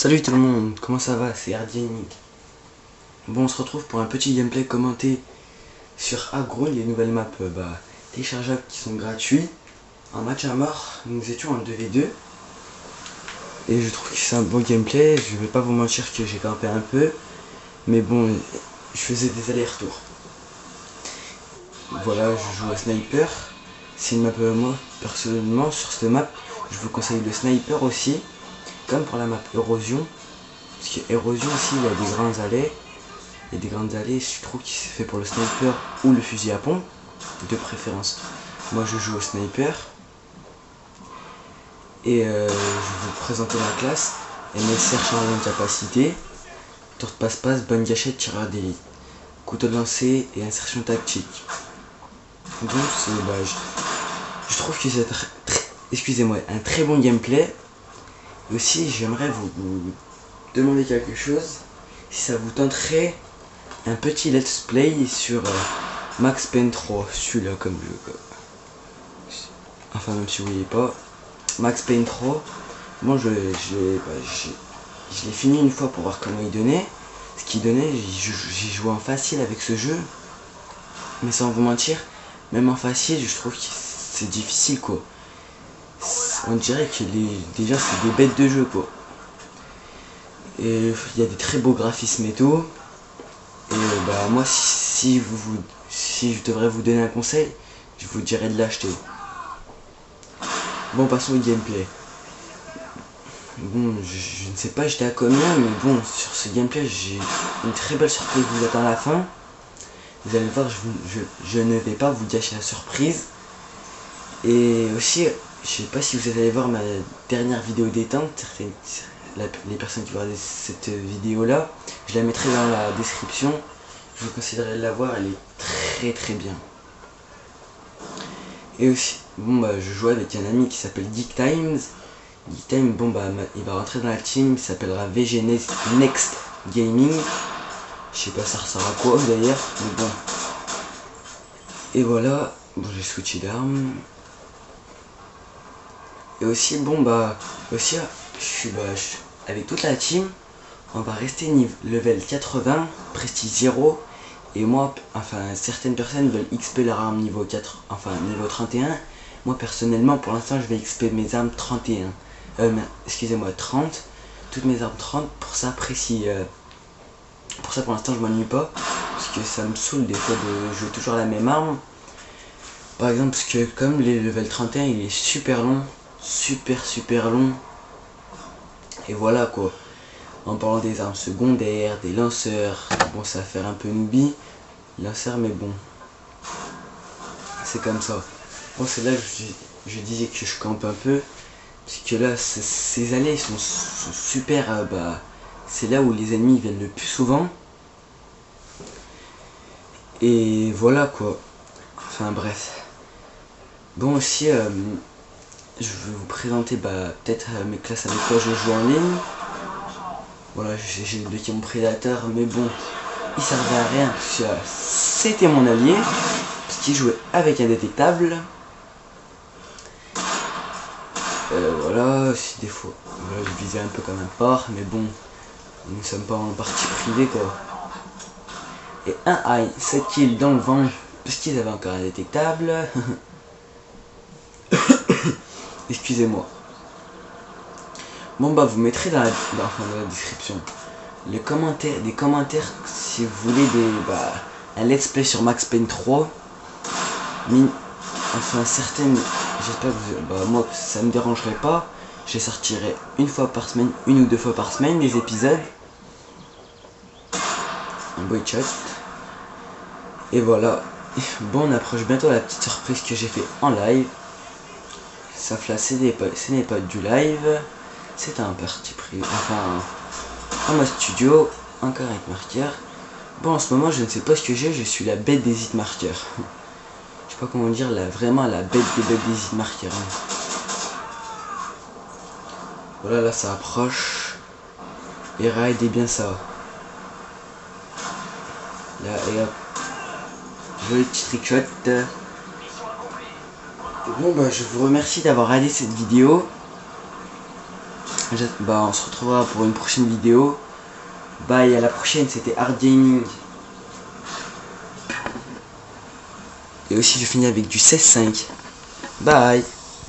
Salut tout le monde, comment ça va? C'est Ardien. Bon, on se retrouve pour un petit gameplay commenté sur Agro, les nouvelles maps téléchargeables qui sont gratuits. En match à mort, nous étions en 2v2. Et je trouve que c'est un bon gameplay, je vais pas vous mentir que j'ai campé un peu. Mais bon, je faisais des allers-retours. Voilà, je joue au sniper. C'est une map, moi, personnellement, sur cette map, je vous conseille le sniper aussi. Comme pour la map érosion. Parce que érosion aussi, il y a des grandes allées. Et des grandes allées, je trouve qu'il s'est fait pour le sniper ou le fusil à pompe. De préférence. Moi je joue au sniper. Et je vais vous présenter ma classe. MSR chargement de capacité. Tour de passe-passe, bonne gâchette, tireur d'élite. Couteau de lancer et insertion tactique. Donc je trouve que c'est un très bon gameplay. Aussi j'aimerais vous demander quelque chose. Si ça vous tenterait un petit let's play sur Max Payne 3, celui-là comme jeu. Enfin même si vous voyez pas. Max Payne 3. Moi je l'ai fini une fois pour voir comment il donnait. Ce qu'il donnait, j'ai joué en facile avec ce jeu. Mais sans vous mentir, même en facile, je trouve que c'est difficile quoi. On dirait que déjà c'est des bêtes de jeu quoi. Et il y a des très beaux graphismes et tout. Et moi si je devrais vous donner un conseil, je vous dirais de l'acheter. Bon, passons au gameplay. Bon, je ne sais pas j'étais à combien, mais bon, sur ce gameplay j'ai une très belle surprise vous attend à la fin. Vous allez voir, je ne vais pas vous gâcher la surprise. Et aussi, je sais pas si vous allez voir ma dernière vidéo détente, les personnes qui regardent cette vidéo là, je la mettrai dans la description. Je vous conseillerais de la voir, elle est très bien. Et aussi, je joue avec un ami qui s'appelle Geek Times. Geek Time, il va rentrer dans la team, il s'appellera VG Next Gaming. Je sais pas ça ressemble à quoi d'ailleurs, mais bon. Et voilà, j'ai switché d'armes. Et aussi, avec toute la team, on va rester level 80, prestige 0. Et moi, certaines personnes veulent XP leur arme niveau 4, niveau 31. Moi personnellement, pour l'instant, je vais XP mes armes 31. Excusez-moi, 30. Toutes mes armes 30, pour ça, pour l'instant, je m'ennuie pas. Parce que ça me saoule des fois de jouer toujours la même arme. Par exemple, parce que comme les level 31, il est super long. Super long. Et voilà quoi. En parlant des armes secondaires, des lanceurs. Bon, ça va faire un peu newbie. Lanceur, mais bon. C'est comme ça. Bon, c'est là que je disais que je campe un peu. Parce que là, ces allées sont super. C'est là où les ennemis viennent le plus souvent. Et voilà quoi. Enfin bref. Bon aussi, je vais vous présenter peut-être mes classes avec quoi je joue en ligne. Voilà, j'ai débloqué mon prédateur, mais bon, il servait à rien parce que c'était mon allié, parce qu'il jouait avec indétectable. Voilà, si des fois, je visais un peu comme un porc, mais bon, nous ne sommes pas en partie privée quoi. Et un high, 7 kills dans le vent, parce qu'ils avaient encore indétectable. Excusez-moi. Bon vous mettrez dans la description des commentaires si vous voulez un let's play sur Max Payne 3. Certaines, j'espère que moi ça me dérangerait pas. Je sortirai une ou deux fois par semaine des épisodes. Un boy chat. Et voilà. Bon, on approche bientôt la petite surprise que j'ai fait en live. Ça ce n'est pas du live. C'est un parti pris, en mode studio, encore avec marqueur. Bon, en ce moment, je ne sais pas ce que j'ai, je suis la bête des hit marqueurs. Je sais pas comment dire, vraiment la bête des hit marqueurs. Voilà, là, ça approche. Et raidez bien ça. Là, et hop. Joli petit trickshot. Bon, je vous remercie d'avoir regardé cette vidéo. Bah, on se retrouvera pour une prochaine vidéo. Bye, à la prochaine, c'était Hard Gaming. Et aussi, je finis avec du 16.5. Bye.